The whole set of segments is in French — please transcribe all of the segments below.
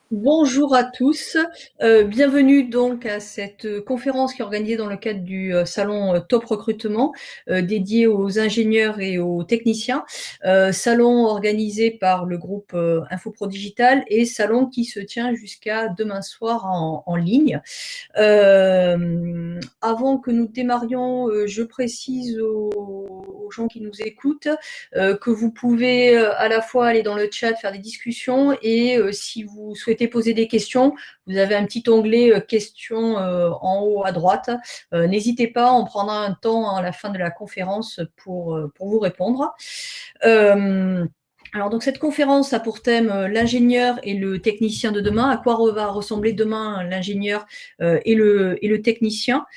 Bonjour à tous, bienvenue donc à cette conférence qui est organisée dans le cadre du salon Top Recrutement dédié aux ingénieurs et aux techniciens. Salon organisé par le groupe Infopro Digital et salon qui se tient jusqu'à demain soir en ligne. Avant que nous démarrions, je précise aux gens qui nous écoutent que vous pouvez à la fois aller dans le chat, faire des discussions et si vous souhaitez poser des questions, vous avez un petit onglet questions en haut à droite. N'hésitez pas, on prendra un temps à la fin de la conférence pour vous répondre. Alors donc cette conférence a pour thème l'ingénieur et le technicien de demain. À quoi va ressembler demain l'ingénieur et le technicien.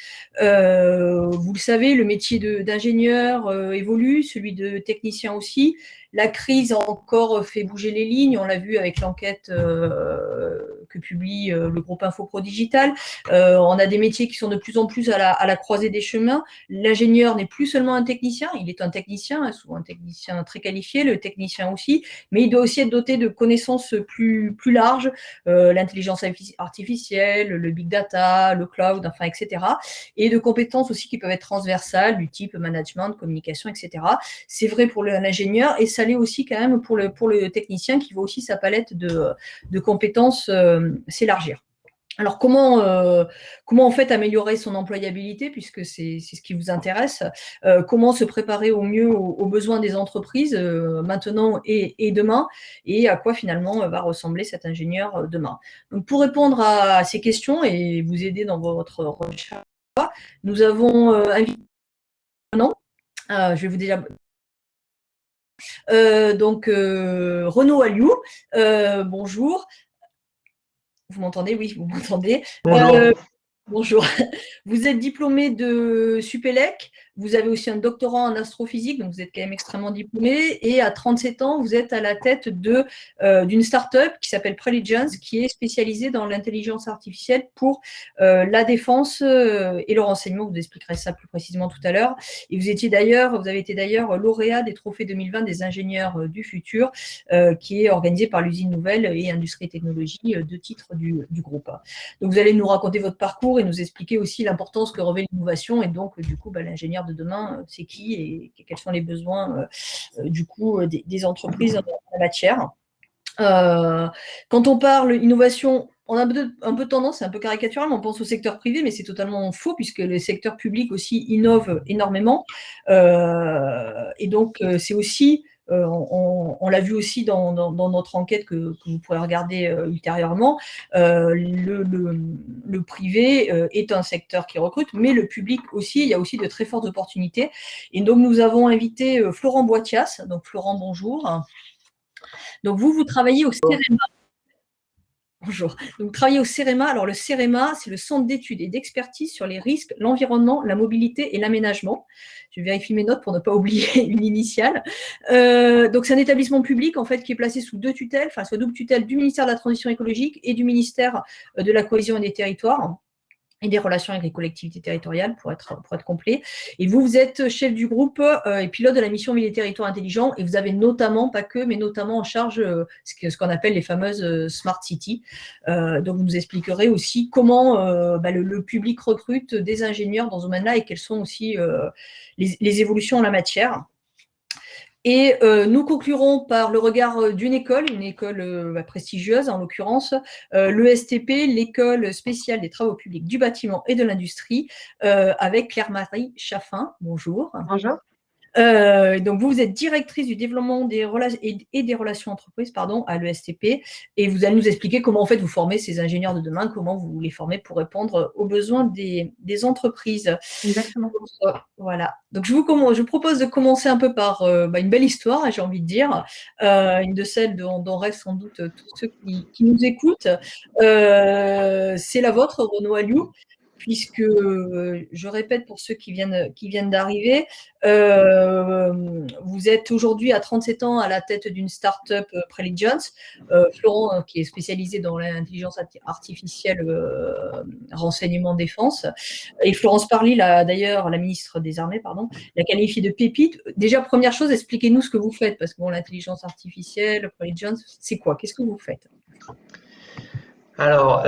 Vous le savez, le métier d'ingénieur évolue, celui de technicien aussi. La crise a encore fait bouger les lignes. On l'a vu avec l'enquête que publie le groupe Infopro Digital. On a des métiers qui sont de plus en plus à la croisée des chemins. L'ingénieur n'est plus seulement un technicien, il est un technicien, souvent un technicien très qualifié, le technicien aussi, mais il doit aussi être doté de connaissances plus larges, l'intelligence artificielle, le big data, le cloud, enfin, etc. Et de compétences aussi qui peuvent être transversales, du type management, communication, etc. C'est vrai pour l'ingénieur et ça l'est aussi quand même pour le technicien qui voit aussi sa palette de compétences s'élargir. Alors, comment en fait améliorer son employabilité, puisque c'est ce qui vous intéresse, comment se préparer au mieux aux besoins des entreprises maintenant et demain, et à quoi finalement va ressembler cet ingénieur demain. Donc, pour répondre à ces questions et vous aider dans votre recherche, nous avons invité je vais vous déjà Renaud Alliou, bonjour. Vous m'entendez? Oui, vous m'entendez. Bonjour. Bonjour. Vous êtes diplômé de Supélec, vous avez aussi un doctorat en astrophysique, donc vous êtes quand même extrêmement diplômé, et à 37 ans, vous êtes à la tête d'une start-up qui s'appelle Preligence, qui est spécialisée dans l'intelligence artificielle pour la défense et le renseignement. Vous expliquerez ça plus précisément tout à l'heure. Et vous avez été d'ailleurs lauréat des trophées 2020 des ingénieurs du futur, qui est organisé par l'usine Nouvelle et Industrie et Technologie, deux titres du groupe. Donc vous allez nous raconter votre parcours et nous expliquer aussi l'importance que revêt l'innovation et donc du coup l'ingénieur de demain c'est qui et quels sont les besoins du coup des entreprises en la matière. Quand on parle innovation, on a un peu tendance, c'est un peu caricatural, on pense au secteur privé, mais c'est totalement faux puisque le secteur public aussi innove énormément. Et donc, c'est aussi, on l'a vu aussi dans notre enquête que vous pourrez regarder ultérieurement, le privé est un secteur qui recrute, mais le public aussi, il y a aussi de très fortes opportunités. Et donc, nous avons invité Florent Boitias. Donc, Florent, bonjour. Donc, vous travaillez au CEREMA. Bonjour. Donc, vous travaillez au CEREMA. Alors, le CEREMA, c'est le Centre d'études et d'expertise sur les risques, l'environnement, la mobilité et l'aménagement. Je vérifie mes notes pour ne pas oublier une initiale. Donc, c'est un établissement public, en fait, qui est placé sous deux tutelles, enfin, sous double tutelle du ministère de la Transition écologique et du ministère de la Cohésion et des Territoires et des relations avec les collectivités territoriales, pour être complet. Et vous êtes chef du groupe et pilote de la mission Ville et Territoires Intelligents, et vous avez notamment, pas que, mais notamment en charge ce qu'on appelle les fameuses Smart Cities. Donc, vous nous expliquerez aussi comment le public recrute des ingénieurs dans ce domaine-là et quelles sont aussi les évolutions en la matière. Et nous conclurons par le regard d'une école, une école prestigieuse en l'occurrence, l'ESTP, l'école spéciale des travaux publics du bâtiment et de l'industrie, avec Claire-Marie Chaffin. Bonjour. Bonjour. Donc vous êtes directrice du développement des relations entreprises à l'ESTP, et vous allez nous expliquer comment en fait vous formez ces ingénieurs de demain, comment vous les formez pour répondre aux besoins des entreprises. Exactement. Voilà. Donc je vous propose de commencer un peu par une belle histoire, j'ai envie de dire, une de celles dont rêvent sans doute tous ceux qui nous écoutent. C'est la vôtre, Renaud Alliou, puisque je répète pour ceux qui viennent d'arriver, vous êtes aujourd'hui à 37 ans à la tête d'une start-up Preligence. Florent, qui est spécialisé dans l'intelligence artificielle, renseignement défense. Et Florence Parly, d'ailleurs, la ministre des Armées, l'a qualifié de pépite. Déjà, première chose, expliquez-nous ce que vous faites, parce que l'intelligence artificielle, Preligence, c'est quoi? Qu'est-ce que vous faites? Alors,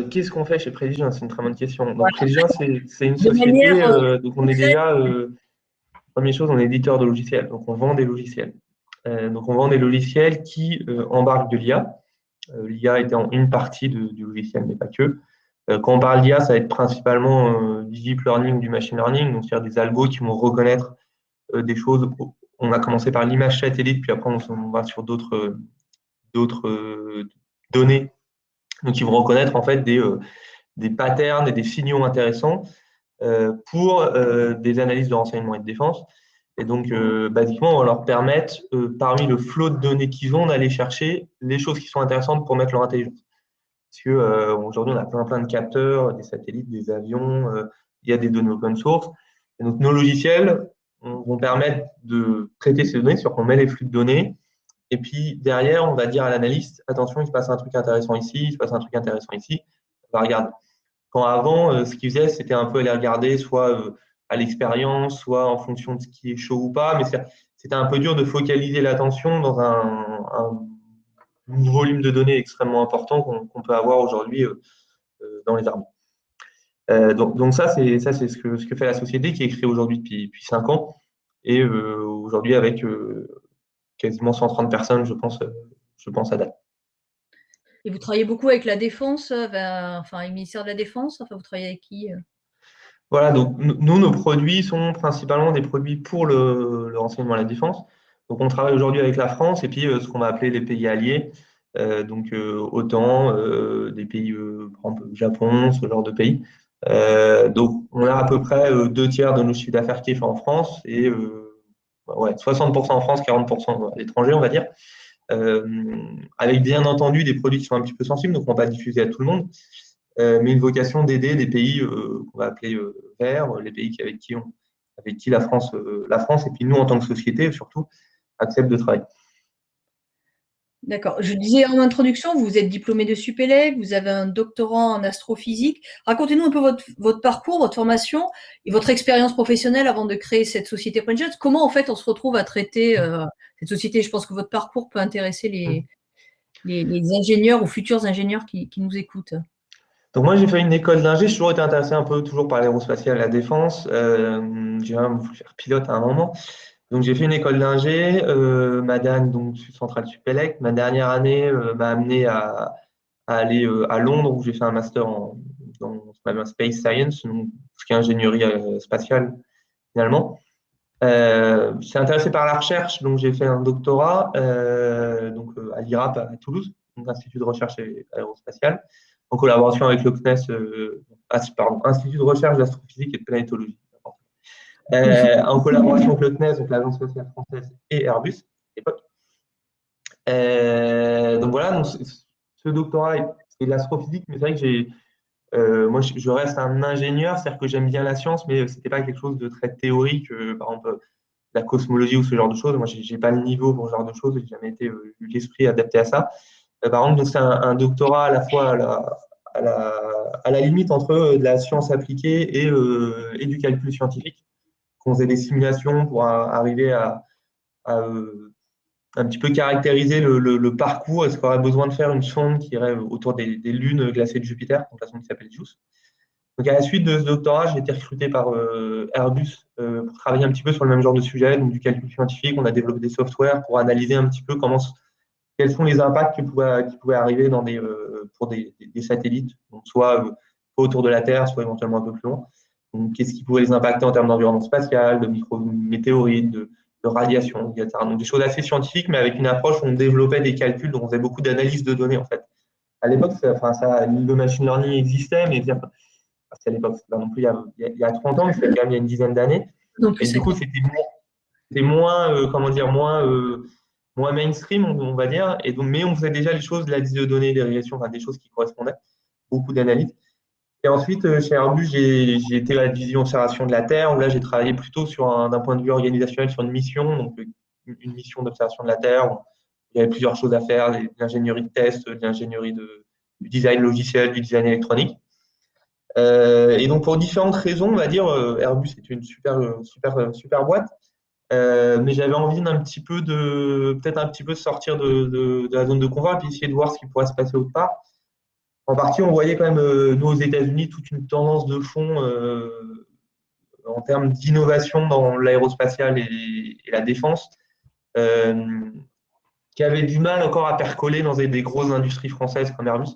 qu'est-ce qu'on fait chez Preligen? C'est une très bonne question. Donc, Voilà. Preligen, c'est une De manière société, donc on est concrète. déjà, première chose, on est éditeur de logiciels, donc on vend des logiciels. Donc, on vend des logiciels qui embarquent de l'IA. L'IA étant une partie du logiciel, mais pas que. Quand on parle d'IA, ça va être principalement du deep learning, du machine learning, donc c'est-à-dire des algos qui vont reconnaître des choses. On a commencé par l'image satellite, puis après on va sur d'autres données. Donc ils vont reconnaître en fait des patterns et des signaux intéressants pour des analyses de renseignement et de défense. Et donc, basiquement, on va leur permettre, parmi le flot de données qu'ils ont, d'aller chercher les choses qui sont intéressantes pour mettre leur intelligence. Parce que aujourd'hui, on a plein de capteurs, des satellites, des avions, il y a des données open source. Et donc, nos logiciels vont permettre de traiter ces données, sur qu'on met les flux de données. Et puis, derrière, on va dire à l'analyste, attention, il se passe un truc intéressant ici, il se passe un truc intéressant ici. On va regarder. Quand avant, ce qu'ils faisaient, c'était un peu aller regarder soit à l'expérience, soit en fonction de ce qui est chaud ou pas. Mais c'était un peu dur de focaliser l'attention dans un volume de données extrêmement important qu'on peut avoir aujourd'hui dans les armées. Donc ça c'est ce que fait la société qui est créée aujourd'hui depuis 5 ans et aujourd'hui avec quasiment 130 personnes, je pense à date. Et vous travaillez beaucoup avec la défense, enfin, le ministère de la Défense, enfin, vous travaillez avec qui? Voilà, donc nous, nos produits sont principalement des produits pour le renseignement à la défense. Donc on travaille aujourd'hui avec la France et puis ce qu'on va appeler les pays alliés, donc OTAN, des pays, par exemple Japon, ce genre de pays. Donc on a à peu près 2 tiers de nos chiffres d'affaires qui est fait en France et ouais, 60% en France, 40% à l'étranger, on va dire. Euh, Avec bien entendu des produits qui sont un petit peu sensibles, donc on ne va pas diffuser à tout le monde, mais une vocation d'aider des pays qu'on va appeler verts, les pays avec qui la France et puis nous en tant que société surtout acceptent de travailler. D'accord. Je disais en introduction, vous êtes diplômé de Supélec, vous avez un doctorat en astrophysique. Racontez-nous un peu votre parcours, votre formation et votre expérience professionnelle avant de créer cette société Preligen. Comment en fait on se retrouve à traiter cette société? Je pense que votre parcours peut intéresser les ingénieurs ou futurs ingénieurs qui nous écoutent. Donc moi j'ai fait une école d'ingé, j'ai toujours été intéressé un peu toujours par l'aérospatiale et la défense. J'ai même voulu faire pilote à un moment. Donc j'ai fait une école d'ingé, ma dernière, donc centrale Supélec. Ma dernière année m'a amené à aller à Londres où j'ai fait un master dans ce qu'on appelle Space Science, donc ce qui est ingénierie spatiale finalement. Je suis intéressé par la recherche, donc j'ai fait un doctorat à l'IRAP à Toulouse, donc Institut de recherche aérospatiale, en collaboration avec le CNES, pardon, Institut de recherche d'astrophysique et de planétologie, en collaboration avec le CNES, donc l'Agence spatiale française et Airbus à l'époque. Donc voilà, donc, ce doctorat, c'est de l'astrophysique, mais c'est vrai que moi, je reste un ingénieur, c'est-à-dire que j'aime bien la science, mais c'était pas quelque chose de très théorique. Par exemple, la cosmologie ou ce genre de choses. Moi, j'ai pas le niveau pour ce genre de choses. J'ai jamais été eu l'esprit adapté à ça. Par contre, donc c'est un doctorat à la fois à la limite entre de la science appliquée et du calcul scientifique. On faisait des simulations pour arriver à un petit peu caractériser le parcours. Est-ce qu'on aurait besoin de faire une sonde qui irait autour des lunes glacées de Jupiter, donc la sonde qui s'appelle JUICE. Donc, à la suite de ce doctorat, j'ai été recruté par Airbus pour travailler un petit peu sur le même genre de sujet, donc du calcul scientifique. On a développé des softwares pour analyser un petit peu quels sont les impacts qui pouvaient arriver pour des satellites, donc soit autour de la Terre, soit éventuellement un peu plus loin. Donc, qu'est-ce qui pouvait les impacter en termes d'environnement spatial, de micrométéorites, de radiation, etc. Donc, des choses assez scientifiques, mais avec une approche où on développait des calculs, donc on faisait beaucoup d'analyses de données, en fait. À l'époque, le machine learning existait, mais parce qu'à l'époque, c'est pas non plus il y a 30 ans, mais c'était quand même il y a une dizaine d'années. Non plus Et du coup, 50. c'était moins, comment dire, moins mainstream, on va dire. Et donc, mais on faisait déjà les choses, de la liste de données, des régressions, enfin, des choses qui correspondaient, beaucoup d'analyses. Et ensuite, chez Airbus, j'ai été à la division observation de la Terre, où là, j'ai travaillé plutôt d'un point de vue organisationnel sur une mission, donc une mission d'observation de la Terre, où il y avait plusieurs choses à faire, de l'ingénierie de test, de l'ingénierie du design logiciel, du design électronique. Et donc, pour différentes raisons, on va dire, Airbus est une super boîte. Mais j'avais envie peut-être un petit peu de sortir de la zone de confort et puis essayer de voir ce qui pourrait se passer autre part. En partie, on voyait quand même, nous, aux États-Unis, toute une tendance de fond en termes d'innovation dans l'aérospatiale et la défense, euh, qui avait du mal encore à percoler dans des grosses industries françaises comme Airbus.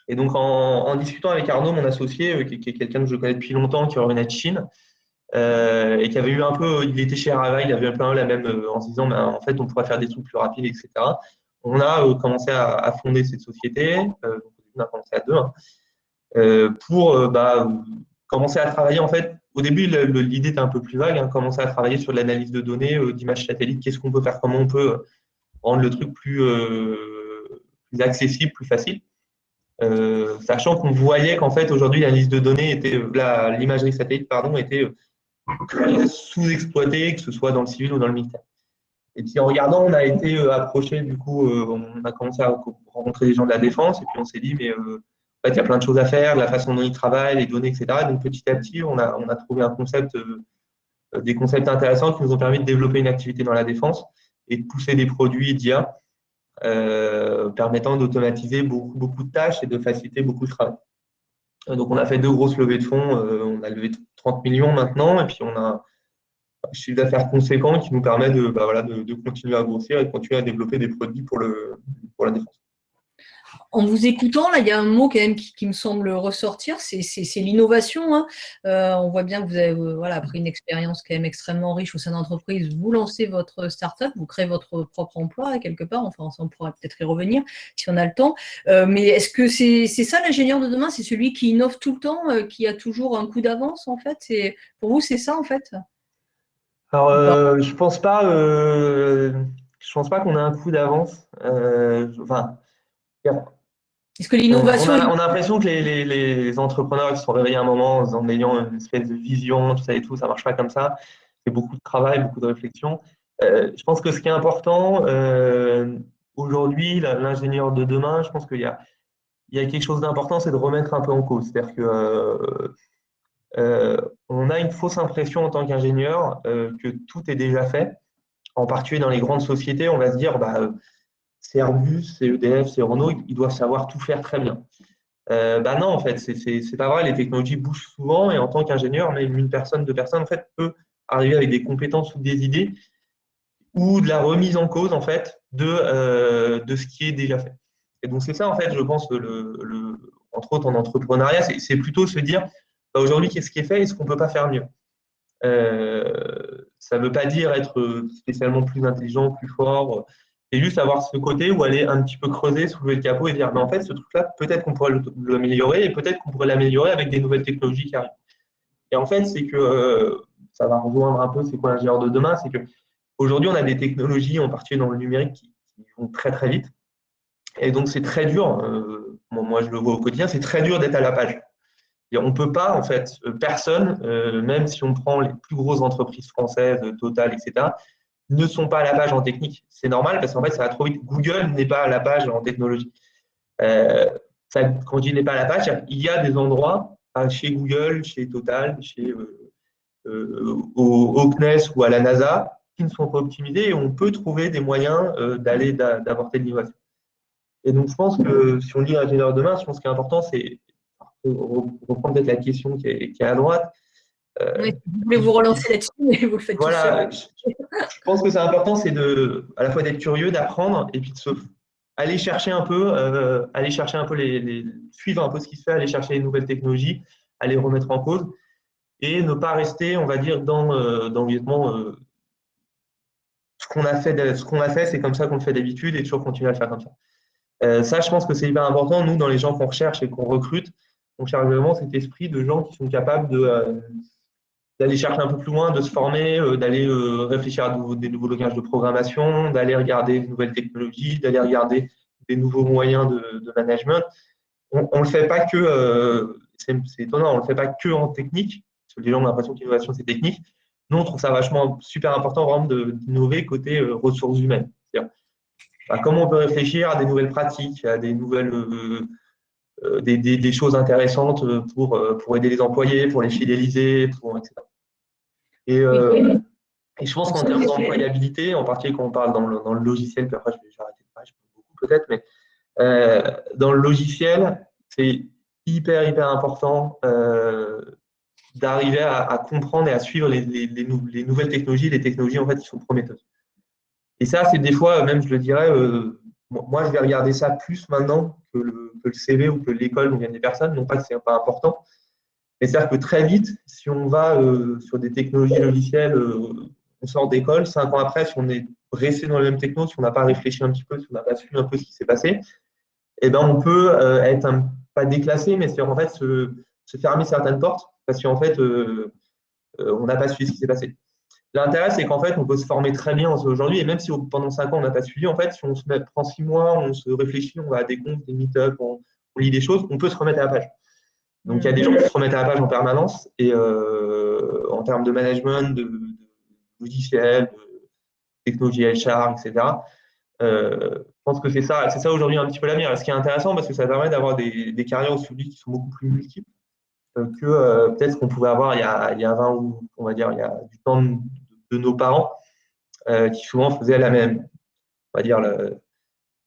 Et donc, en discutant avec Arnaud, mon associé, qui est quelqu'un que je connais depuis longtemps, qui revenait de Chine, et qui avait eu un peu, il était chez Arava, il avait un peu la même, en se disant, ben, en fait, on pourrait faire des trucs plus rapides, etc. On a commencé à fonder cette société, on a commencé à deux, hein, pour commencer à travailler. En fait, au début, l'idée était un peu plus vague, hein, commencer à travailler sur l'analyse de données, d'images satellites, qu'est-ce qu'on peut faire, comment on peut rendre le truc plus accessible, plus facile. Sachant qu'on voyait qu'en fait aujourd'hui l'analyse de données était l'imagerie satellite pardon était très sous-exploitée, que ce soit dans le civil ou dans le militaire. Et puis en regardant, on a été approché, du coup, on a commencé à rencontrer des gens de la défense et puis on s'est dit mais en fait il y a plein de choses à faire, la façon dont ils travaillent, les données, etc. Donc petit à petit, on a trouvé un concept, des concepts intéressants qui nous ont permis de développer une activité dans la défense et de pousser des produits d'IA permettant d'automatiser beaucoup de tâches et de faciliter beaucoup de travail. Donc, on a fait deux grosses levées de fonds. On a levé 30 millions maintenant, et puis on a un chiffre d'affaires conséquent qui nous permet de continuer à grossir et de continuer à développer des produits pour la défense. En vous écoutant, là, il y a un mot quand même qui me semble ressortir, c'est l'innovation, hein. On voit bien que vous avez voilà, après une expérience quand même extrêmement riche au sein d'entreprise, vous lancez votre start-up, vous créez votre propre emploi quelque part, enfin on pourra peut-être y revenir si on a le temps. Mais est-ce que c'est ça l'ingénieur de demain? C'est celui qui innove tout le temps, qui a toujours un coup d'avance en fait? Pour vous, c'est ça en fait? Alors, Ou pas? je pense pas qu'on ait un coup d'avance. Enfin, Est-ce que on l'innovation a, on a l'impression que les entrepreneurs qui se sont réveillés à un moment en ayant une espèce de vision, tout ça et tout, ça marche pas comme ça. C'est beaucoup de travail, beaucoup de réflexion. Je pense que ce qui est important aujourd'hui, l'ingénieur de demain, je pense qu'il y a quelque chose d'important, c'est de remettre un peu en cause. C'est-à-dire que on a une fausse impression en tant qu'ingénieur que tout est déjà fait. En particulier dans les grandes sociétés, on va se dire, c'est Airbus, c'est EDF, c'est Renault, ils doivent savoir tout faire très bien. Non, en fait, c'est pas vrai. Les technologies bougent souvent et en tant qu'ingénieur, même une personne, deux personnes, en fait, peut arriver avec des compétences ou des idées ou de la remise en cause, en fait, de ce qui est déjà fait. Et donc, c'est ça, en fait, je pense, entre autres en entrepreneuriat, c'est plutôt se dire, aujourd'hui, qu'est-ce qui est fait? Est-ce qu'on peut pas faire mieux? Ça ne veut pas dire être spécialement plus intelligent, plus fort. C'est juste avoir ce côté où aller un petit peu creuser, soulever le capot et dire, mais en fait, ce truc-là, peut-être qu'on pourrait l'améliorer et peut-être qu'on pourrait l'améliorer avec des nouvelles technologies qui arrivent. Et en fait, c'est que ça va rejoindre un peu c'est quoi l'ingénieur de demain, c'est que aujourd'hui, on a des technologies, en particulier dans le numérique, qui vont très très vite. Et donc, c'est très dur. Moi, je le vois au quotidien, c'est très dur d'être à la page. Et on ne peut pas, en fait, personne, même si on prend les plus grosses entreprises françaises, Total, etc., ne sont pas à la page en technique. C'est normal parce qu'en fait, ça va trop vite. Google n'est pas à la page en technologie. Euh, quand je dis n'est pas à la page, il y a des endroits chez Google, chez Total, au CNES ou à la NASA qui ne sont pas optimisés et on peut trouver des moyens d'apporter de l'innovation. Et donc, je pense que si on dit ingénieur demain, je pense qu'il est important, c'est reprendre peut-être la question qui est à droite. Oui, je voulais vous relancer là-dessus, mais vous le faites tout seul. Voilà, je pense que c'est important, c'est à la fois d'être curieux, d'apprendre et puis aller chercher un peu, suivre un peu ce qui se fait, aller chercher les nouvelles technologies, aller remettre en cause et ne pas rester, on va dire, dans l'évitement. Ce qu'on a fait, c'est comme ça qu'on le fait d'habitude et toujours continuer à le faire comme ça. Ça, je pense que c'est hyper important. Nous, dans les gens qu'on recherche et qu'on recrute, on cherche vraiment cet esprit de gens qui sont capables d'aller chercher un peu plus loin, de se former, d'aller réfléchir à des nouveaux langages de programmation, d'aller regarder de nouvelles technologies, d'aller regarder des nouveaux moyens de management. On ne le fait pas que, c'est étonnant, on ne le fait pas que en technique, parce que les gens ont l'impression que l'innovation c'est technique. Nous, on trouve ça vachement super important vraiment d'innover côté ressources humaines. C'est-à-dire, comment on peut réfléchir à des nouvelles pratiques, à des nouvelles des choses intéressantes pour aider les employés, pour les fidéliser, etc. Et, Oui. et je pense qu'en termes d'employabilité, en particulier quand on parle dans le logiciel, puis après je vais arrêter de parler, je parle beaucoup peut-être, mais Dans le logiciel, c'est hyper important d'arriver à comprendre et à suivre les nouvelles technologies, les technologies en fait qui sont prometteuses. Et ça, c'est des fois, même je le dirais, moi je vais regarder ça plus maintenant que le CV ou que l'école où viennent des personnes, non pas que c'est pas important, mais c'est-à-dire que très vite, si on va sur des technologies logicielles, on sort d'école, 5 ans après, si on est resté dans les mêmes technos, si on n'a pas réfléchi un petit peu, si on n'a pas su un peu ce qui s'est passé, eh ben, on peut être pas déclassé, mais c'est-à-dire en fait se fermer certaines portes parce qu'en fait, on n'a pas suivi ce qui s'est passé. L'intérêt, c'est qu'en fait, on peut se former très bien aujourd'hui, et même si pendant 5 ans, on n'a pas suivi, en fait, si on se prend 6 mois, on se réfléchit, on va à des comptes, des meet-up, on lit des choses, on peut se remettre à la page. Donc, il y a des gens qui se remettent à la page en permanence, et en termes de management, de logiciel, de technologie HR, etc. Je pense que c'est ça aujourd'hui un petit peu l'avenir. Ce qui est intéressant, parce que ça permet d'avoir des carrières au public qui sont beaucoup plus multiples que peut-être qu'on pouvait avoir il y a 20 ou on va dire il y a du temps de nos parents qui souvent faisaient la même. On va dire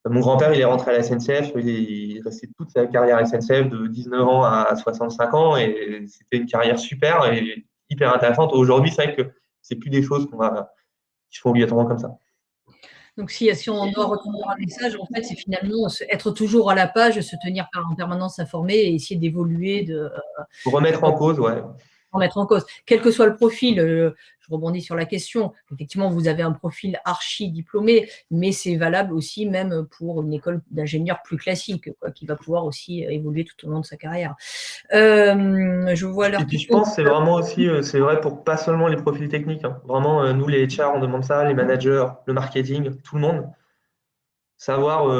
mon grand-père, il est rentré à la SNCF, il est resté toute sa carrière à la SNCF de 19 ans à 65 ans et c'était une carrière super et hyper intéressante. Aujourd'hui, c'est vrai que c'est plus des choses qui se font obligatoirement comme ça. Donc, si on doit retenir un message, en fait, c'est finalement être toujours à la page, se tenir en permanence informé et essayer d'évoluer, Pour remettre en cause, ouais. remettre en cause. Quel que soit le profil, je rebondis sur la question, effectivement, vous avez un profil archi-diplômé, mais c'est valable aussi même pour une école d'ingénieur plus classique, quoi, qui va pouvoir aussi évoluer tout au long de sa carrière. Je vois Et puis je pense que c'est vraiment aussi, c'est vrai pour pas seulement les profils techniques, hein. Vraiment, nous les HR, on demande ça, les managers, le marketing, tout le monde, savoir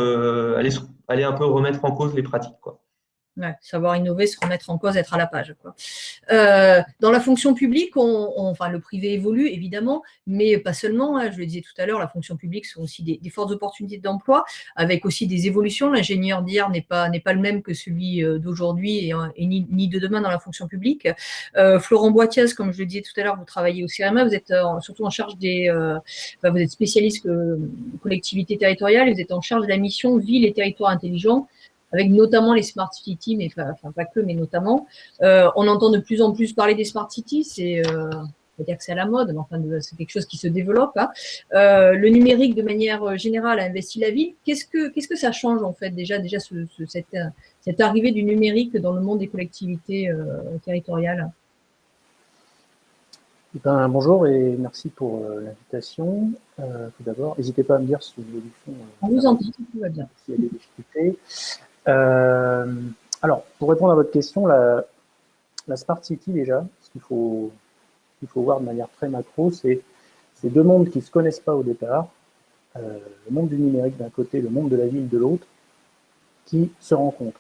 aller un peu remettre en cause les pratiques, quoi. Ouais, savoir innover, se remettre en cause, être à la page, quoi. Dans la fonction publique, enfin, le privé évolue évidemment, mais pas seulement, hein, je le disais tout à l'heure, la fonction publique sont aussi des fortes opportunités d'emploi, avec aussi des évolutions. L'ingénieur d'hier n'est pas le même que celui d'aujourd'hui et ni de demain dans la fonction publique. Florent Boitiaz, comme je le disais tout à l'heure, vous travaillez au CRMA, vous êtes surtout en charge vous êtes spécialiste collectivité territoriale, vous êtes en charge de la mission Ville et territoires intelligents, avec notamment les smart cities, mais enfin pas que, mais notamment. On entend de plus en plus parler des smart cities, on va dire que c'est à la mode, mais enfin, c'est quelque chose qui se développe, hein. Le numérique, de manière générale, a investi la ville. Qu'est-ce que ça change, en fait, déjà cette arrivée du numérique dans le monde des collectivités territoriales? Bonjour et merci pour l'invitation. Tout d'abord, n'hésitez pas à me dire si l'évolution On vous entend, tout va bien. s'il y a des difficultés. Alors, pour répondre à votre question, la Smart City, déjà, ce qu'il faut voir de manière très macro, c'est deux mondes qui ne se connaissent pas au départ, le monde du numérique d'un côté, le monde de la ville de l'autre, qui se rencontrent.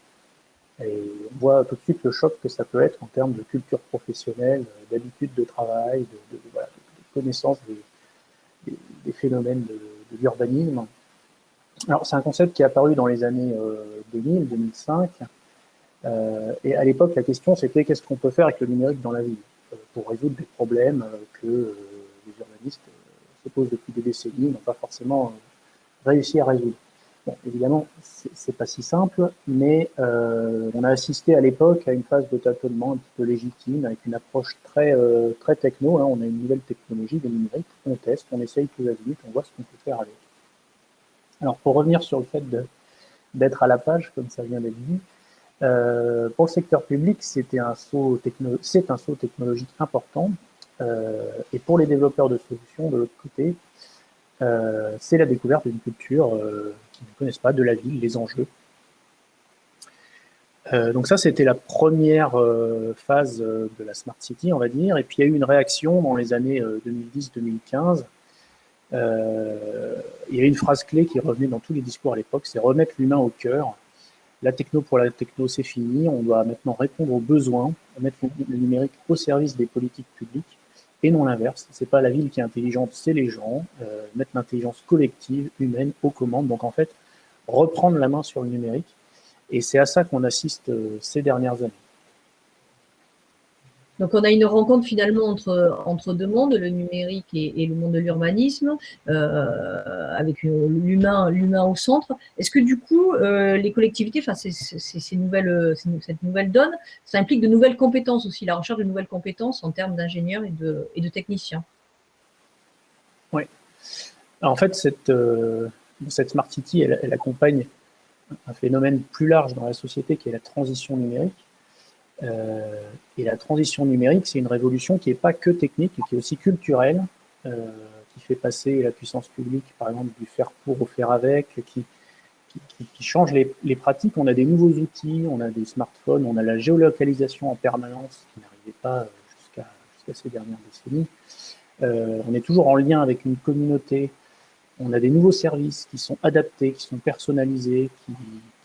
Et on voit tout de suite le choc que ça peut être en termes de culture professionnelle, d'habitude de travail, de connaissance des phénomènes de l'urbanisme. Alors, c'est un concept qui est apparu dans les années 2000, 2005. Et à l'époque, la question, c'était qu'est-ce qu'on peut faire avec le numérique dans la ville pour résoudre des problèmes que les urbanistes se posent depuis des décennies, n'ont pas forcément réussi à résoudre. Bon, évidemment, c'est pas si simple, mais on a assisté à l'époque à une phase de tâtonnement un petit peu légitime, avec une approche très techno, hein. On a une nouvelle technologie, le numérique, on teste, on essaye tout azimuts, on voit ce qu'on peut faire avec. Alors, pour revenir sur le fait d'être à la page, comme ça vient d'être dit, pour le secteur public, c'est un saut technologique important, et pour les développeurs de solutions, de l'autre côté, c'est la découverte d'une culture qui ne connaissent pas, de la ville, les enjeux. Donc ça, c'était la première phase de la Smart City, on va dire. Et puis, il y a eu une réaction dans les années 2010-2015. Il y a eu une phrase clé qui revenait dans tous les discours à l'époque, c'est remettre l'humain au cœur. La techno pour la techno, c'est fini. On doit maintenant répondre aux besoins, mettre le numérique au service des politiques publiques et non l'inverse. C'est pas la ville qui est intelligente, c'est les gens. Mettre l'intelligence collective, humaine, aux commandes. Donc en fait, reprendre la main sur le numérique. Et c'est à ça qu'on assiste ces dernières années. Donc, on a une rencontre finalement entre deux mondes, le numérique et le monde de l'urbanisme, avec l'humain au centre. Est-ce que du coup, les collectivités, enfin, cette nouvelle donne, ça implique de nouvelles compétences aussi, la recherche de nouvelles compétences en termes d'ingénieurs et de techniciens? Oui. Alors, en fait, cette Smart City, elle accompagne un phénomène plus large dans la société qui est la transition numérique. Et la transition numérique, c'est une révolution qui n'est pas que technique, qui est aussi culturelle, qui fait passer la puissance publique, par exemple, du faire pour au faire avec, qui change les pratiques. On a des nouveaux outils, on a des smartphones, on a la géolocalisation en permanence, qui n'arrivait pas jusqu'à ces dernières décennies. On est toujours en lien avec une communauté. On a des nouveaux services qui sont adaptés, qui sont personnalisés, qui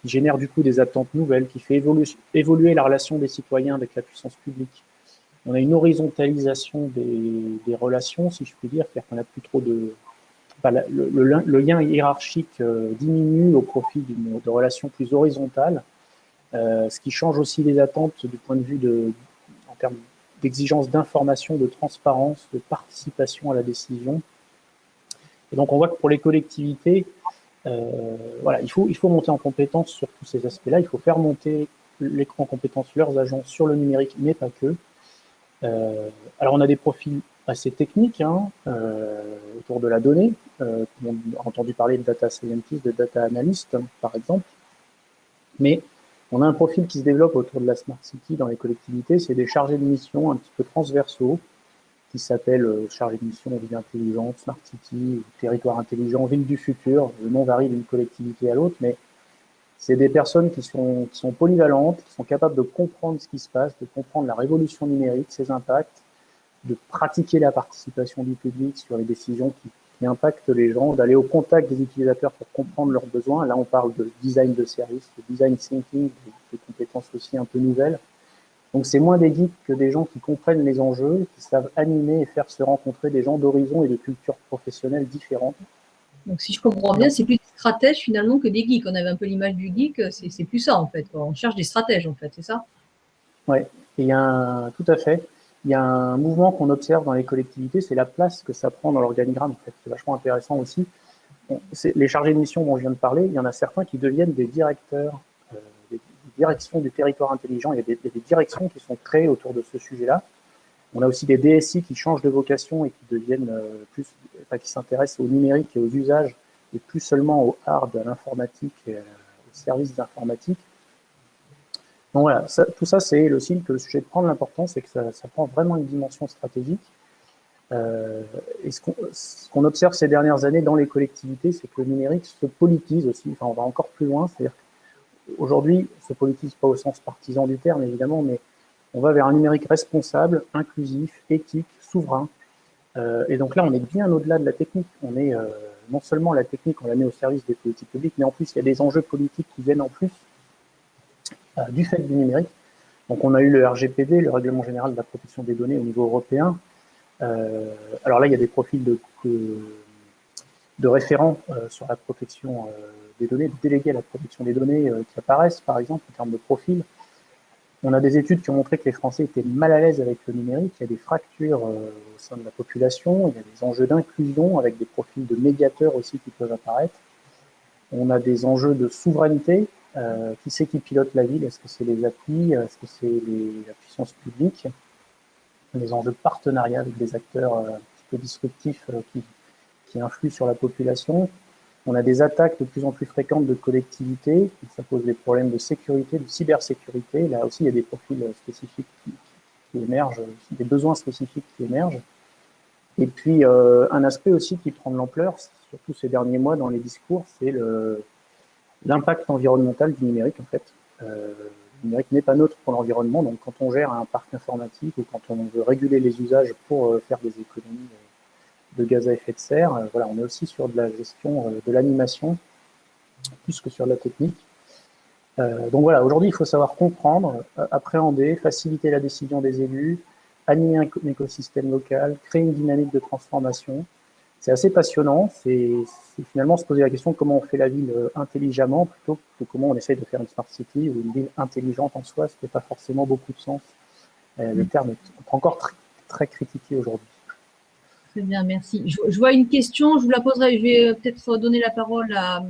génèrent du coup des attentes nouvelles, qui fait évoluer la relation des citoyens avec la puissance publique. On a une horizontalisation des relations, si je puis dire, c'est-à-dire qu'on n'a plus trop de... Enfin, le lien hiérarchique diminue au profit de relations plus horizontales, ce qui change aussi les attentes du point de vue en termes d'exigence d'information, de transparence, de participation à la décision. Et donc on voit que pour les collectivités, voilà, il faut monter en compétence sur tous ces aspects-là, il faut faire monter en compétence leurs agents sur le numérique, mais pas que. Alors on a des profils assez techniques autour de la donnée. On a entendu parler de data scientist, de data analyst, par exemple. Mais on a un profil qui se développe autour de la Smart City dans les collectivités, c'est des chargés de mission un petit peu transversaux, qui s'appelle chargé de mission ville intelligente, Smart City, territoire intelligent, ville du futur. Le nom varie d'une collectivité à l'autre, mais c'est des personnes qui sont polyvalentes, qui sont capables de comprendre ce qui se passe, de comprendre la révolution numérique, ses impacts, de pratiquer la participation du public sur les décisions qui impactent les gens, d'aller au contact des utilisateurs pour comprendre leurs besoins. Là, on parle de design de service, de design thinking, des compétences aussi un peu nouvelles. Donc, c'est moins des geeks que des gens qui comprennent les enjeux, qui savent animer et faire se rencontrer des gens d'horizons et de cultures professionnelles différentes. Donc, si je comprends bien, c'est plus des stratèges finalement que des geeks. On avait un peu l'image du geek, c'est plus ça en fait. On cherche des stratèges en fait, c'est ça? Oui, tout à fait. Il y a un mouvement qu'on observe dans les collectivités, c'est la place que ça prend dans l'organigramme. En fait, c'est vachement intéressant aussi. Les chargés de mission dont je viens de parler, il y en a certains qui deviennent des directeurs, des directions du territoire intelligent. Il y a des directions qui sont créées autour de ce sujet-là. On a aussi des DSI qui changent de vocation et qui deviennent qui s'intéressent au numérique et aux usages, et plus seulement au hard, à l'informatique et aux services d'informatique. Donc voilà, tout ça, c'est le signe que le sujet prend de l'importance et que ça prend vraiment une dimension stratégique. Et ce qu'on observe ces dernières années dans les collectivités, c'est que le numérique se politise aussi. Enfin, on va encore plus loin. C'est-à-dire qu'aujourd'hui, se politise pas au sens partisan du terme, évidemment, mais on va vers un numérique responsable, inclusif, éthique, souverain. Et donc là, on est bien au-delà de la technique. On est non seulement la technique, on la met au service des politiques publiques, mais en plus, il y a des enjeux politiques qui viennent en plus du fait du numérique. Donc on a eu le RGPD, le Règlement général de la protection des données au niveau européen. Alors là, il y a des profils de référents sur la protection des données, de délégués à la protection des données qui apparaissent, par exemple, en termes de profil. On a des études qui ont montré que les Français étaient mal à l'aise avec le numérique. Il y a des fractures au sein de la population. Il y a des enjeux d'inclusion avec des profils de médiateurs aussi qui peuvent apparaître. On a des enjeux de souveraineté. Qui c'est qui pilote la ville? Est-ce que c'est les applis? Est-ce que c'est la puissance publique? Des enjeux de partenariat avec des acteurs un petit peu disruptifs qui influent sur la population. On a des attaques de plus en plus fréquentes de collectivités. Ça pose des problèmes de sécurité, de cybersécurité. Là aussi, il y a des profils spécifiques qui émergent, des besoins spécifiques qui émergent. Et puis, un aspect aussi qui prend de l'ampleur, surtout ces derniers mois dans les discours, c'est l'impact environnemental du numérique, en fait. Le numérique n'est pas neutre pour l'environnement, donc quand on gère un parc informatique ou quand on veut réguler les usages pour faire des économies de gaz à effet de serre, voilà, on est aussi sur de la gestion de l'animation, plus que sur la technique. Donc voilà, aujourd'hui, il faut savoir comprendre, appréhender, faciliter la décision des élus, animer un écosystème local, créer une dynamique de transformation. C'est assez passionnant, c'est finalement se poser la question de comment on fait la ville intelligemment plutôt que comment on essaye de faire une smart city ou une ville intelligente en soi, ce qui n'a pas forcément beaucoup de sens Le terme est encore très critiqué aujourd'hui. Très bien, merci. Je vois une question, je vous la poserai. Je vais peut-être donner la parole à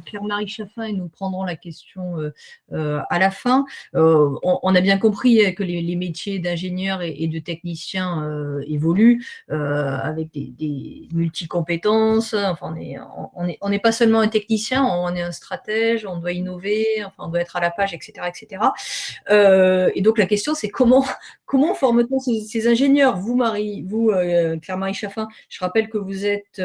Claire-Marie Chaffin et nous prendrons la question à la fin. On a bien compris que les métiers d'ingénieur et de technicien évoluent avec des multi-compétences. Enfin, on n'est pas seulement un technicien, on est un stratège, on doit innover, enfin, on doit être à la page, etc., etc. Et donc la question, c'est comment forme-t-on ces ingénieurs? Vous, Claire-Marie Chaffin, je rappelle que vous êtes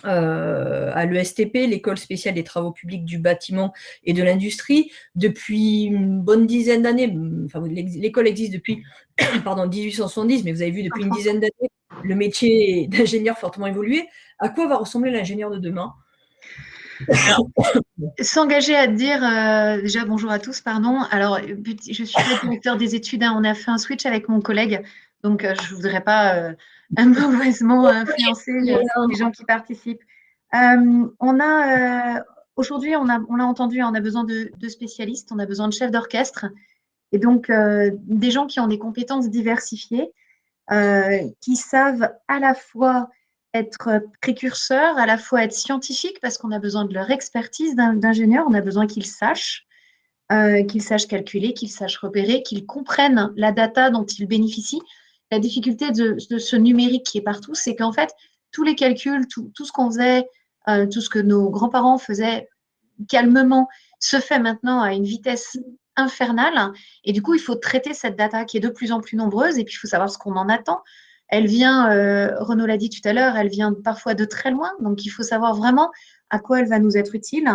à l'ESTP, l'École spéciale des travaux publics du bâtiment et de l'industrie, depuis une bonne dizaine d'années. Enfin, l'école existe depuis 1870, mais vous avez vu depuis une dizaine d'années le métier d'ingénieur fortement évolué. À quoi va ressembler l'ingénieur de demain? Alors, s'engager à dire, déjà bonjour à tous, pardon. Alors, je suis le directeur des études, on a fait un switch avec mon collègue, donc je ne voudrais pas mauvaisement influencer les gens qui participent. Aujourd'hui, on l'a entendu, on a besoin de spécialistes, on a besoin de chefs d'orchestre, et donc des gens qui ont des compétences diversifiées, qui savent à la fois être précurseurs, à la fois être scientifiques, parce qu'on a besoin de leur expertise d'ingénieur, on a besoin qu'ils sachent calculer, qu'ils sachent repérer, qu'ils comprennent la data dont ils bénéficient. La difficulté de ce numérique qui est partout, c'est qu'en fait, tous les calculs, tout ce qu'on faisait, tout ce que nos grands-parents faisaient calmement, se fait maintenant à une vitesse infernale. Et du coup, il faut traiter cette data qui est de plus en plus nombreuse, et puis il faut savoir ce qu'on en attend. Elle vient, Renaud l'a dit tout à l'heure, elle vient parfois de très loin, donc il faut savoir vraiment à quoi elle va nous être utile.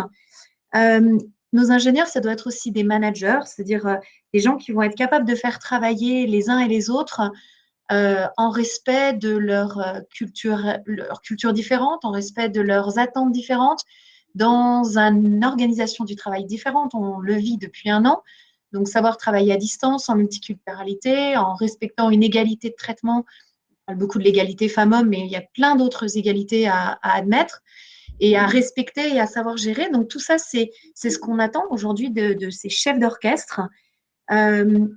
Nos ingénieurs, ça doit être aussi des managers, c'est-à-dire des gens qui vont être capables de faire travailler les uns et les autres en respect de leur culture différente, en respect de leurs attentes différentes, dans une organisation du travail différente. On le vit depuis un an. Donc, savoir travailler à distance, en multiculturalité, en respectant une égalité de traitement. On parle beaucoup de l'égalité femmes-hommes, mais il y a plein d'autres égalités à admettre et à respecter et à savoir gérer. Donc, tout ça, c'est ce qu'on attend aujourd'hui de ces chefs d'orchestre. On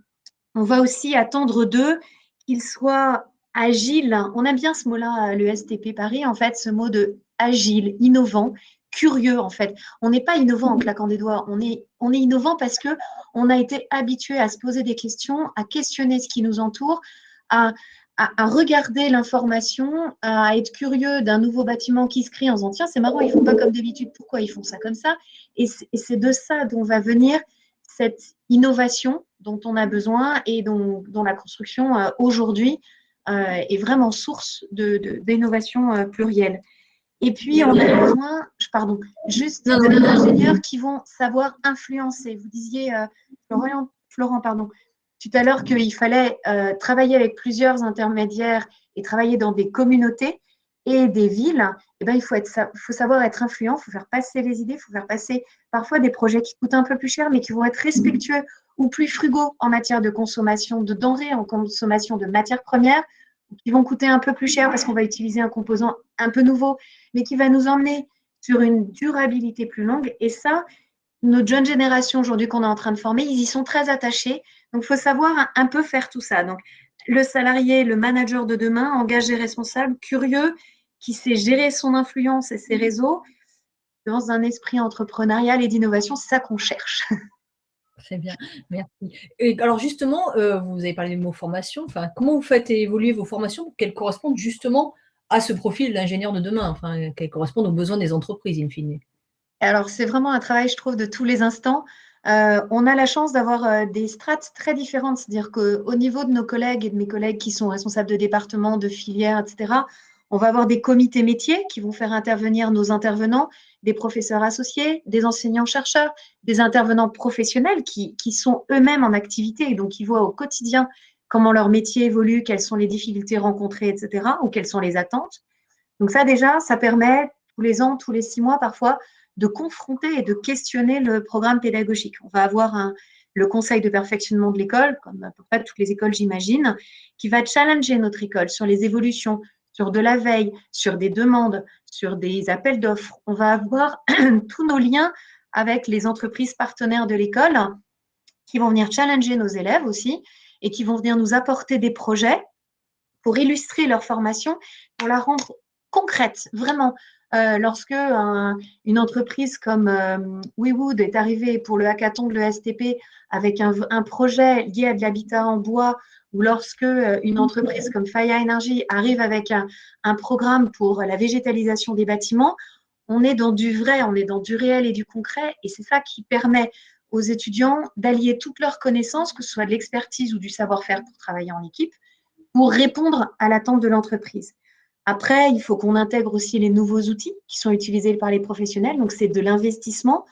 va aussi attendre d'eux qu'ils soient agiles. On aime bien ce mot-là à l'ESTP Paris, en fait, ce mot de agile, innovant, curieux, en fait. On n'est pas innovant en claquant des doigts. On est innovant parce que on a été habitué à se poser des questions, à questionner ce qui nous entoure, à regarder l'information, à être curieux d'un nouveau bâtiment qui se crée en disant tiens, c'est marrant, ils ne font pas comme d'habitude, pourquoi ils font ça comme ça? Et c'est de ça dont va venir cette innovation dont on a besoin et dont la construction aujourd'hui est vraiment source d'innovation plurielle. Et puis, on a besoin, juste des ingénieurs qui vont savoir influencer. Vous disiez, Florent, tout à l'heure qu'il fallait travailler avec plusieurs intermédiaires et travailler dans des communautés et des villes. Eh bien, il faut savoir être influent, il faut faire passer les idées, il faut faire passer parfois des projets qui coûtent un peu plus cher, mais qui vont être respectueux ou plus frugaux en matière de consommation de denrées, en consommation de matières premières, qui vont coûter un peu plus cher parce qu'on va utiliser un composant un peu nouveau, mais qui va nous emmener sur une durabilité plus longue. Et ça, notre jeune génération aujourd'hui qu'on est en train de former, ils y sont très attachés. Donc, il faut savoir un peu faire tout ça. Donc, le salarié, le manager de demain, engagé, responsable, curieux, qui sait gérer son influence et ses réseaux dans un esprit entrepreneurial et d'innovation, c'est ça qu'on cherche. Très bien, merci. Et alors justement, vous avez parlé du mot formation. Enfin, comment vous faites évoluer vos formations pour qu'elles correspondent justement à ce profil d'ingénieur de demain, enfin, qu'elles correspondent aux besoins des entreprises, in fine? Alors, c'est vraiment un travail, je trouve, de tous les instants. On a la chance d'avoir des strates très différentes, c'est-à-dire qu'au niveau de nos collègues et de mes collègues qui sont responsables de départements, de filières, etc., on va avoir des comités métiers qui vont faire intervenir nos intervenants, des professeurs associés, des enseignants-chercheurs, des intervenants professionnels qui sont eux-mêmes en activité et donc qui voient au quotidien comment leur métier évolue, quelles sont les difficultés rencontrées, etc., ou quelles sont les attentes. Donc ça, déjà, ça permet tous les ans, tous les 6 mois parfois, de confronter et de questionner le programme pédagogique. On va avoir le conseil de perfectionnement de l'école, comme à peu près toutes les écoles, j'imagine, qui va challenger notre école sur les évolutions, sur de la veille, sur des demandes, sur des appels d'offres. On va avoir tous nos liens avec les entreprises partenaires de l'école qui vont venir challenger nos élèves aussi et qui vont venir nous apporter des projets pour illustrer leur formation, pour la rendre concrète, vraiment. Lorsque une entreprise comme WeWood est arrivée pour le hackathon de l'ESTP avec un projet lié à de l'habitat en bois, ou lorsque une entreprise comme Faya Energy arrive avec un programme pour la végétalisation des bâtiments, on est dans du vrai, on est dans du réel et du concret, et c'est ça qui permet aux étudiants d'allier toutes leurs connaissances, que ce soit de l'expertise ou du savoir-faire pour travailler en équipe, pour répondre à l'attente de l'entreprise. Après, il faut qu'on intègre aussi les nouveaux outils qui sont utilisés par les professionnels. Donc, c'est de l'investissement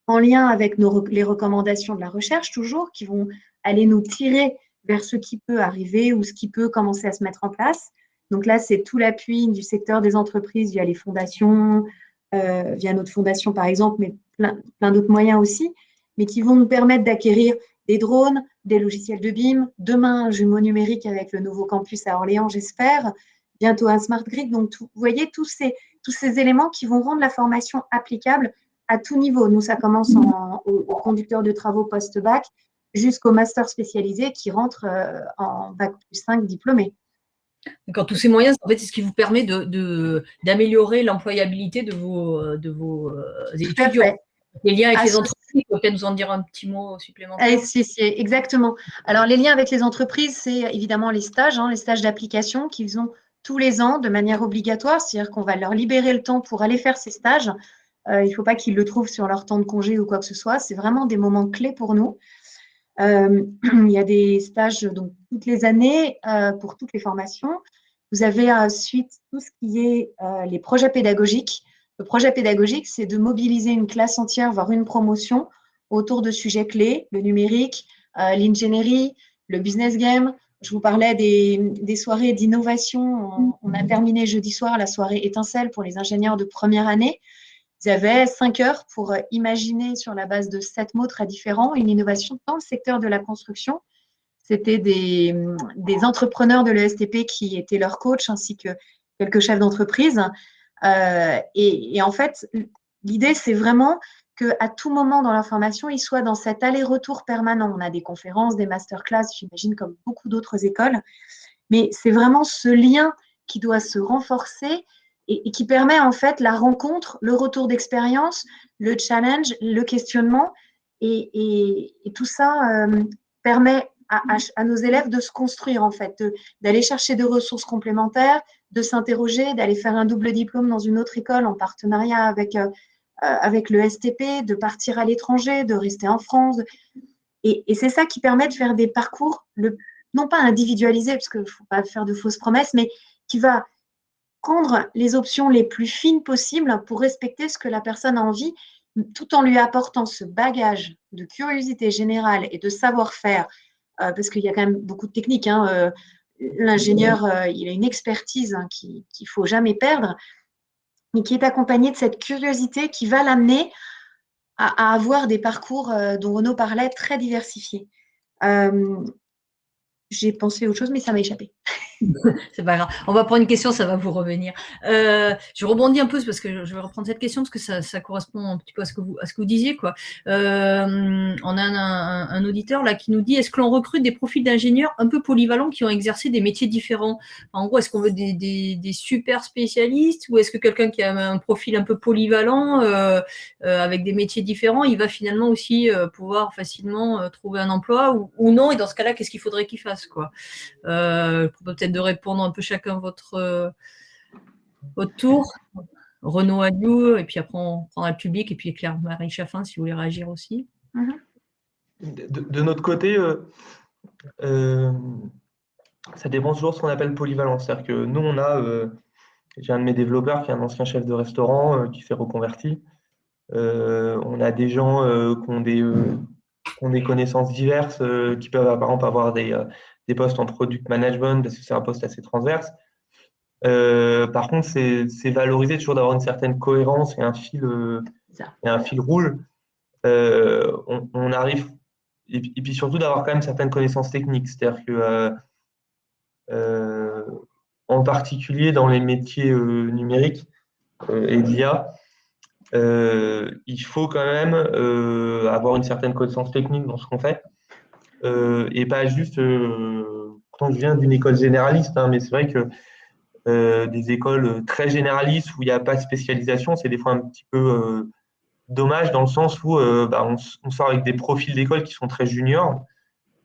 en lien avec les recommandations de la recherche, toujours, qui vont aller nous tirer vers ce qui peut arriver ou ce qui peut commencer à se mettre en place. Donc là, c'est tout l'appui du secteur des entreprises via les fondations, via notre fondation par exemple, mais plein d'autres moyens aussi, mais qui vont nous permettre d'acquérir des drones, des logiciels de BIM, demain un jumeau numérique avec le nouveau campus à Orléans, j'espère, bientôt un smart grid. Donc, vous voyez, tous ces éléments qui vont rendre la formation applicable à tout niveau. Nous, ça commence au conducteur de travaux post-bac jusqu'au master spécialisé qui rentre en bac+5 diplômé. D'accord, tous ces moyens, en fait, c'est ce qui vous permet d'améliorer l'employabilité de vos étudiants. Les liens avec les entreprises, vous pouvez nous en dire un petit mot supplémentaire? Si, exactement. Alors, les liens avec les entreprises, c'est évidemment les stages d'application qu'ils ont tous les ans de manière obligatoire, c'est-à-dire qu'on va leur libérer le temps pour aller faire ces stages. Il ne faut pas qu'ils le trouvent sur leur temps de congé ou quoi que ce soit. C'est vraiment des moments clés pour nous. Il y a des stages donc, toutes les années pour toutes les formations. Vous avez ensuite tout ce qui est les projets pédagogiques. Le projet pédagogique, c'est de mobiliser une classe entière, voire une promotion, autour de sujets clés, le numérique, l'ingénierie, le business game. Je vous parlais des soirées d'innovation. On a terminé jeudi soir la soirée étincelle pour les ingénieurs de première année. Ils avaient 5 heures pour imaginer sur la base de 7 mots très différents une innovation dans le secteur de la construction. C'était des entrepreneurs de l'ESTP qui étaient leurs coachs ainsi que quelques chefs d'entreprise. Et en fait, l'idée, c'est vraiment qu'à tout moment dans la formation, ils soient dans cet aller-retour permanent. On a des conférences, des masterclass, j'imagine, comme beaucoup d'autres écoles. Mais c'est vraiment ce lien qui doit se renforcer et qui permet en fait la rencontre, le retour d'expérience, le challenge, le questionnement. Et tout ça permet à nos élèves de se construire en fait, d'aller chercher des ressources complémentaires, de s'interroger, d'aller faire un double diplôme dans une autre école en partenariat avec le STP, de partir à l'étranger, de rester en France. Et c'est ça qui permet de faire des parcours, non pas individualisés, parce qu'il ne faut pas faire de fausses promesses, mais qui va prendre les options les plus fines possibles pour respecter ce que la personne a envie, tout en lui apportant ce bagage de curiosité générale et de savoir-faire, parce qu'il y a quand même beaucoup de techniques. L'ingénieur, il a une expertise qu'il ne faut jamais perdre, mais qui est accompagnée de cette curiosité qui va l'amener à avoir des parcours dont Renaud parlait, très diversifiés. J'ai pensé à autre chose, mais ça m'a échappé. C'est pas grave. On va prendre une question, ça va vous revenir. Je rebondis un peu parce que je vais reprendre cette question parce que ça correspond un petit peu à ce que vous disiez, quoi. On a un auditeur là qui nous dit: est-ce que l'on recrute des profils d'ingénieurs un peu polyvalents qui ont exercé des métiers différents? En gros, est-ce qu'on veut des super spécialistes ou est-ce que quelqu'un qui a un profil un peu polyvalent avec des métiers différents, il va finalement aussi pouvoir facilement trouver un emploi ou non? Et dans ce cas-là, qu'est-ce qu'il faudrait qu'il fasse, quoi? Peut-être de répondre un peu chacun votre tour. Renaud Alliou, et puis après on prendra le public, et puis Claire-Marie Chaffin si vous voulez réagir aussi. De notre côté, ça dépend toujours de ce qu'on appelle polyvalence. C'est-à-dire que nous, j'ai un de mes développeurs qui est un ancien chef de restaurant qui s'est reconverti. On a des gens qui ont des connaissances diverses, qui peuvent par exemple avoir des postes en product management parce que c'est un poste assez transverse. Par contre, c'est valorisé toujours d'avoir une certaine cohérence et un fil rouge. On arrive, et puis surtout d'avoir quand même certaines connaissances techniques. C'est-à-dire que, en particulier dans les métiers numériques et d'IA, il faut quand même avoir une certaine connaissance technique dans ce qu'on fait. et pas juste quand je viens d'une école généraliste, hein, mais c'est vrai que des écoles très généralistes où il n'y a pas de spécialisation, c'est des fois un petit peu dommage dans le sens où on sort avec des profils d'école qui sont très juniors.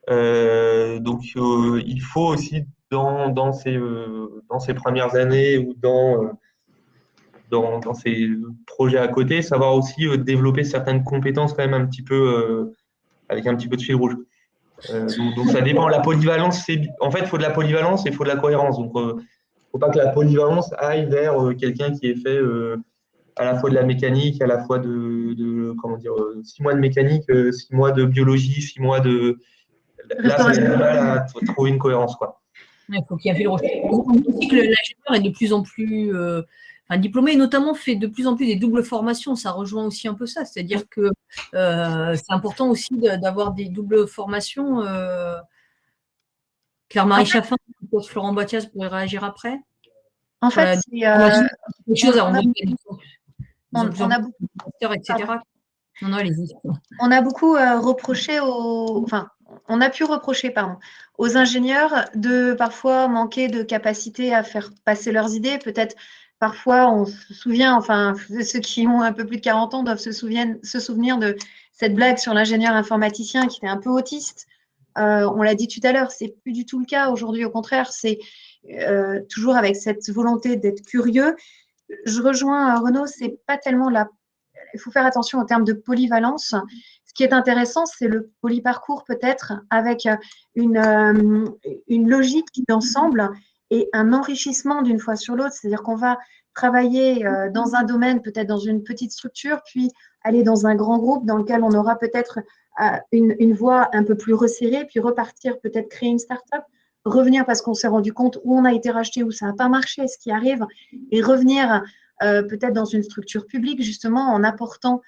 Donc, il faut aussi dans ces premières années ou dans ces projets à côté, savoir aussi développer certaines compétences quand même un petit peu avec un petit peu de fil rouge. Donc ça dépend. La polyvalence, en fait, il faut de la polyvalence et il faut de la cohérence. Donc, faut pas que la polyvalence aille vers quelqu'un qui ait fait à la fois de la mécanique, à la fois comment dire, 6 mois de mécanique, 6 mois de biologie, 6 mois de. Là, ça a du mal à trouver une cohérence, quoi. Il faut qu'il y ait un fil rouge. On dit aussi que l'ingénieur est de plus en plus diplômé, et notamment fait de plus en plus des doubles formations. Ça rejoint aussi un peu ça. C'est-à-dire que c'est important aussi d'avoir des doubles formations. Claire-Marie Chaffin, Florent Boitiaz pourrait réagir après. En fait, c'est quelque chose à on a beaucoup, etc. Non, allez-y. On a beaucoup reproché on a pu reprocher, aux ingénieurs de parfois manquer de capacité à faire passer leurs idées. Peut-être parfois, on se souvient, enfin, ceux qui ont un peu plus de 40 ans doivent se souvenir de cette blague sur l'ingénieur informaticien qui était un peu autiste. On l'a dit tout à l'heure, c'est plus du tout le cas aujourd'hui. Au contraire, c'est toujours avec cette volonté d'être curieux. Je rejoins Renaud, c'est pas tellement il faut faire attention en termes de polyvalence. Ce qui est intéressant, c'est le polyparcours peut-être avec une logique d'ensemble et un enrichissement d'une fois sur l'autre. C'est-à-dire qu'on va travailler dans un domaine, peut-être dans une petite structure, puis aller dans un grand groupe dans lequel on aura peut-être une voie un peu plus resserrée, puis repartir, peut-être créer une start-up, revenir parce qu'on s'est rendu compte où on a été racheté, où ça n'a pas marché, ce qui arrive, et revenir peut-être dans une structure publique, justement, en apportant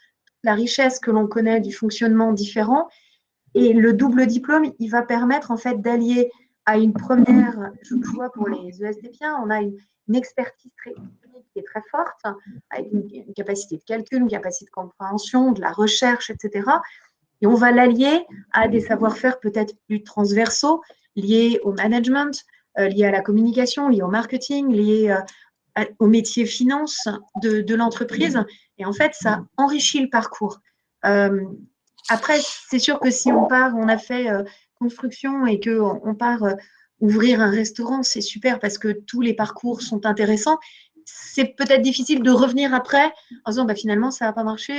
la richesse que l'on connaît du fonctionnement différent. Et le double diplôme, il va permettre en fait d'allier à une première, je vois pour les ESDPiens, on a une expertise très technique qui est très forte, avec une capacité de calcul, une capacité de compréhension, de la recherche, etc. Et on va l'allier à des savoir-faire peut-être plus transversaux, liés au management, liés à la communication, liés au marketing, liés au métier finance de l'entreprise. Et en fait, ça enrichit le parcours. Après, c'est sûr que si on part, on a fait construction et qu'on part ouvrir un restaurant, c'est super parce que tous les parcours sont intéressants. C'est peut-être difficile de revenir après en disant finalement, ça n'a pas marché.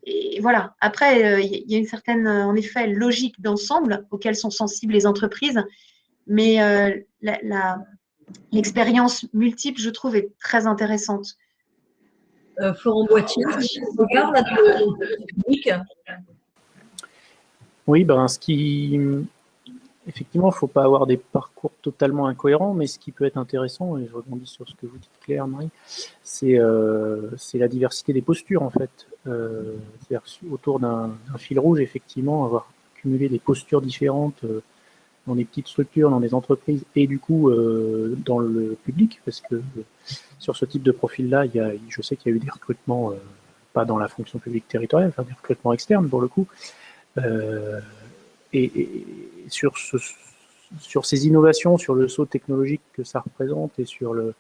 Et voilà. Après, il y a une certaine, en effet, logique d'ensemble auquel sont sensibles les entreprises. Mais l'expérience multiple, je trouve, est très intéressante. Florent Boitier, regarde là de public. Oui, effectivement, il ne faut pas avoir des parcours totalement incohérents, mais ce qui peut être intéressant, et je rebondis sur ce que vous dites, Claire, Marie, c'est la diversité des postures, en fait. C'est-à-dire autour d'un fil rouge, effectivement, avoir cumulé des postures différentes dans des petites structures, dans des entreprises, et du coup, dans le public, parce que sur ce type de profil-là, je sais qu'il y a eu des recrutements, pas dans la fonction publique territoriale, enfin des recrutements externes, pour le coup, et sur ces innovations, sur le saut technologique que ça représente et sur la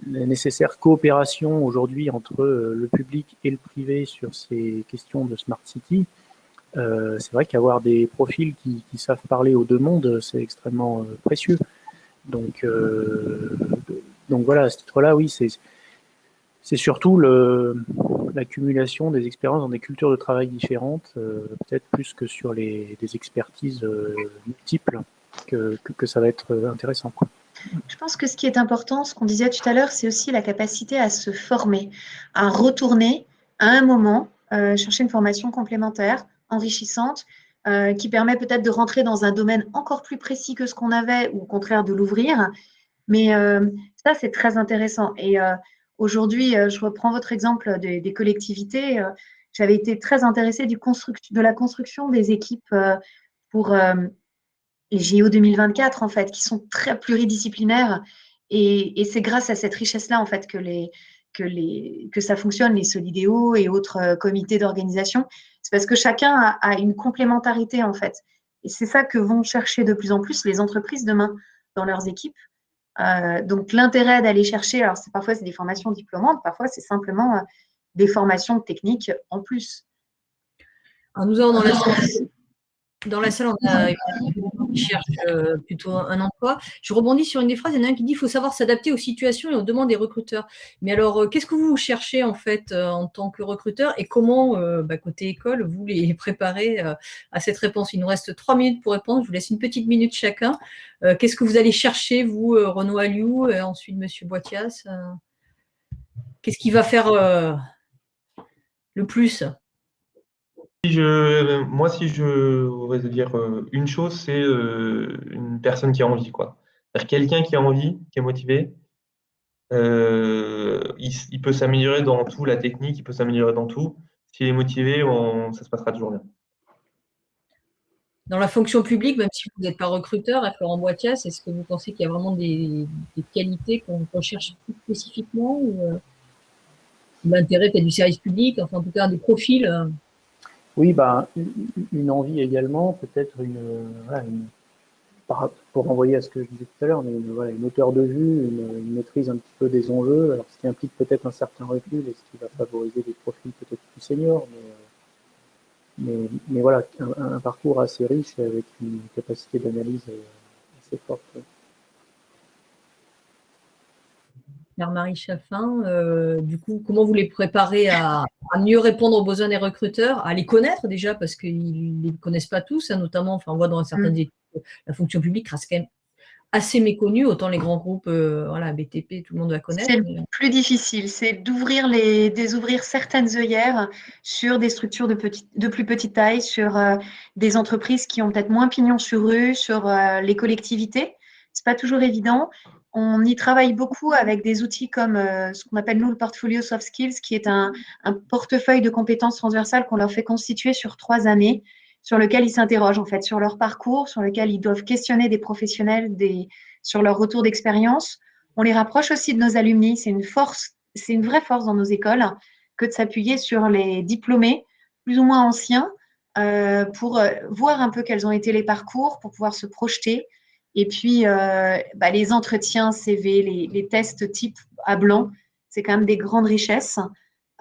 nécessaire coopération aujourd'hui entre le public et le privé sur ces questions de Smart City, c'est vrai qu'avoir des profils qui savent parler aux deux mondes, c'est extrêmement précieux. Donc voilà, à ce titre-là, oui, c'est surtout l'accumulation des expériences dans des cultures de travail différentes, peut-être plus que sur des expertises multiples, que ça va être intéressant, quoi. Je pense que ce qui est important, ce qu'on disait tout à l'heure, c'est aussi la capacité à se former, à retourner à un moment, chercher une formation complémentaire, enrichissante, qui permet peut-être de rentrer dans un domaine encore plus précis que ce qu'on avait, ou au contraire de l'ouvrir. Mais ça, c'est très intéressant. Et aujourd'hui, je reprends votre exemple des collectivités. J'avais été très intéressée de la construction des équipes pour les JO 2024, en fait, qui sont très pluridisciplinaires. Et c'est grâce à cette richesse-là, en fait, que ça fonctionne, les Solidéo et autres comités d'organisation. C'est parce que chacun a une complémentarité, en fait. Et c'est ça que vont chercher de plus en plus les entreprises demain dans leurs équipes. Donc, l'intérêt d'aller chercher, alors parfois c'est des formations diplômantes, parfois c'est simplement des formations techniques en plus. Alors, nous avons dans la salle, on a des gens qui cherchent plutôt un emploi. Je rebondis sur une des phrases, il y en a un qui dit qu'il faut savoir s'adapter aux situations et aux demandes des recruteurs. Mais alors, qu'est-ce que vous cherchez en fait en tant que recruteur et comment, côté école, vous les préparez à cette réponse? Il nous reste 3 minutes pour répondre, je vous laisse une petite minute chacun. Qu'est-ce que vous allez chercher, vous, Renaud Alliou, et ensuite Monsieur Boitias qu'est-ce qui va faire le plus? Moi, si je voudrais te dire une chose, c'est une personne qui a envie, quoi. C'est-à-dire quelqu'un qui a envie, qui est motivé, il peut s'améliorer dans tout, la technique, il peut s'améliorer dans tout. S'il est motivé, ça se passera toujours bien. Dans la fonction publique, même si vous n'êtes pas recruteur, à Florent Boitias, est-ce que vous pensez qu'il y a vraiment des qualités qu'on recherche plus spécifiquement ou l'intérêt peut-être du service public, enfin en tout cas des profils Oui, une envie également, peut-être pour renvoyer à ce que je disais tout à l'heure, mais une hauteur de vue, une maîtrise un petit peu des enjeux, alors ce qui implique peut-être un certain recul et ce qui va favoriser des profils peut-être plus seniors, mais voilà, un parcours assez riche et avec une capacité d'analyse assez forte. Pierre-Marie Chaffin, du coup, comment vous les préparez à mieux répondre aux besoins des recruteurs, à les connaître déjà, parce qu'ils ne les connaissent pas tous, hein, notamment, enfin, on voit dans certaines études, la fonction publique reste quand même assez méconnue, autant les grands groupes, BTP, tout le monde va connaître. C'est le plus difficile, c'est d'ouvrir certaines œillères sur des structures de plus petite taille, sur des entreprises qui ont peut-être moins pignon sur rue, sur les collectivités. C'est pas toujours évident. On y travaille beaucoup avec des outils comme ce qu'on appelle nous le portfolio soft skills, qui est un portefeuille de compétences transversales qu'on leur fait constituer sur 3 années, sur lequel ils s'interrogent en fait sur leur parcours, sur lequel ils doivent questionner des professionnels sur leur retour d'expérience. On les rapproche aussi de nos alumni. C'est une vraie force dans nos écoles que de s'appuyer sur les diplômés plus ou moins anciens pour voir un peu quels ont été les parcours, pour pouvoir se projeter. Et puis, les entretiens CV, les tests type à blanc, c'est quand même des grandes richesses.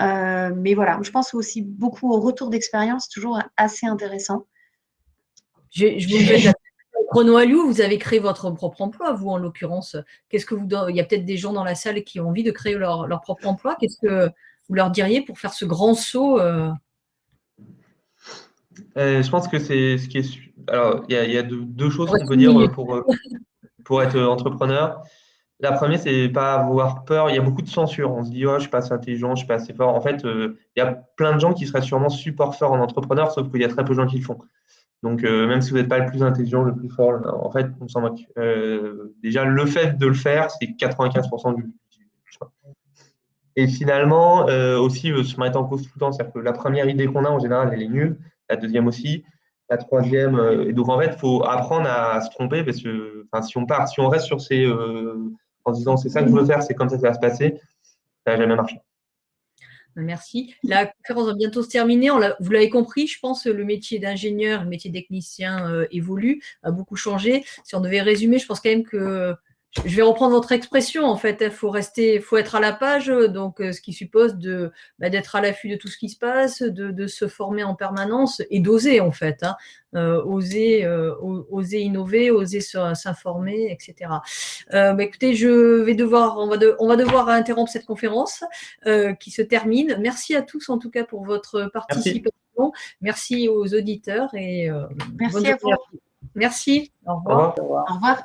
Mais voilà, je pense aussi beaucoup au retour d'expérience, toujours assez intéressant. Renaud Alliou, vous avez créé votre propre emploi, vous en l'occurrence. Il y a peut-être des gens dans la salle qui ont envie de créer leur propre emploi. Qu'est-ce que vous leur diriez pour faire ce grand saut Je pense que c'est ce qui est. Alors, il y a deux choses qu'on peut dire pour être entrepreneur. La première, c'est pas avoir peur. Il y a beaucoup de censure. On se dit, oh, je suis pas assez intelligent, je suis pas assez fort. En fait, il y a plein de gens qui seraient sûrement super forts en entrepreneur, sauf qu'il y a très peu de gens qui le font. Donc, même si vous n'êtes pas le plus intelligent, le plus fort, en fait, on s'en moque. Déjà, le fait de le faire, c'est 95% du chemin. Et finalement, aussi, se mettre en cause tout le temps. C'est-à-dire que la première idée qu'on a, en général, elle est nulle. La deuxième aussi. La troisième. Et donc, en fait, il faut apprendre à se tromper parce que si on reste sur en se disant c'est ça que je veux faire, c'est comme ça que ça va se passer, ça n'a jamais marché. Merci. La conférence va bientôt se terminer. Vous l'avez compris, je pense que le métier d'ingénieur, le métier de technicien évolue, a beaucoup changé. Si on devait résumer, je pense quand même que je vais reprendre votre expression. En fait, il faut être à la page, donc ce qui suppose d'être à l'affût de tout ce qui se passe, de se former en permanence et d'oser en fait, oser innover, oser s'informer, etc. Écoutez, on va devoir interrompre cette conférence qui se termine. Merci à tous en tout cas pour votre participation. Merci aux auditeurs et merci à vous. Merci. Au revoir. Au revoir.